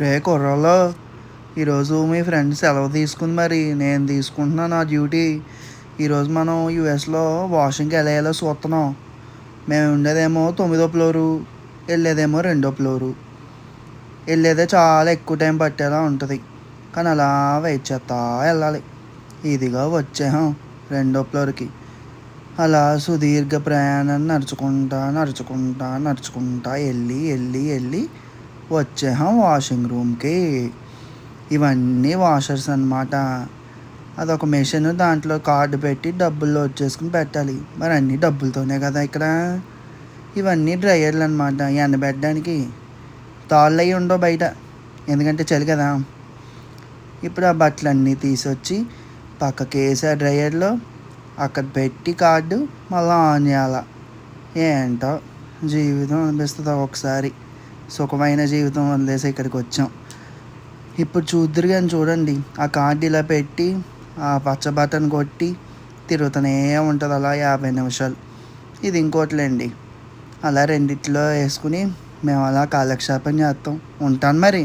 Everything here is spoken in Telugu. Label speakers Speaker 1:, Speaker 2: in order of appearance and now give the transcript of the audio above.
Speaker 1: రే కుర్రోళ్ళు, ఈరోజు మీ ఫ్రెండ్స్ సెలవు తీసుకుని మరి నేను తీసుకుంటున్నా నా డ్యూటీ. ఈరోజు మనం యూఎస్లో వాషింగ్కి వెళ్ళేలా చూస్తున్నాం. మేము ఉండేదేమో 9వ ఫ్లోరు, వెళ్ళేదేమో 2వ ఫ్లోరు. వెళ్ళేదే చాలా ఎక్కువ టైం పట్టేలా ఉంటుంది, కానీ అలా వెయిట్ చేస్తా వెళ్ళాలి. ఇదిగా వచ్చాం 2వ ఫ్లోర్కి. అలా సుదీర్ఘ ప్రయాణం నడుచుకుంటా వెళ్ళి వెళ్ళి వెళ్ళి వచ్చాం వాషింగ్ రూమ్కి. ఇవన్నీ వాషర్స్ అన్నమాట. అదొక మెషిన్, దాంట్లో కార్డు పెట్టి డబ్బులు లోడ్ చేసుకుని పెట్టాలి. మరి అన్నీ డబ్బులతోనే కదా ఇక్కడ. ఇవన్నీ డ్రయర్లు అనమాట, ఎండబెట్టడానికి. తాళ్ళు అవి ఉండవు బయట, ఎందుకంటే చలి కదా. ఇప్పుడు ఆ బట్టలన్నీ తీసుకొచ్చి పక్కకి వేసి ఆ డ్రయర్లో అక్కడ పెట్టి కార్డు మళ్ళీ ఆన్ చేయాల. ఏంటో జీవితం అనిపిస్తుంది ఒకసారి. సుఖమైన జీవితం వదిలేసి ఇక్కడికి వచ్చాం. ఇప్పుడు చూద్దరు కానీ చూడండి, ఆ కార్డు ఇలా పెట్టి ఆ పచ్చ బటన్ కొట్టి తిరుగుతూనే ఉంటుంది అలా 50 నిమిషాలు. ఇది ఇంకోటిలేండి, అలా రెండిట్లో వేసుకుని మేము అలా కాలక్షేపం చేస్తాం. ఉంటాను మరి.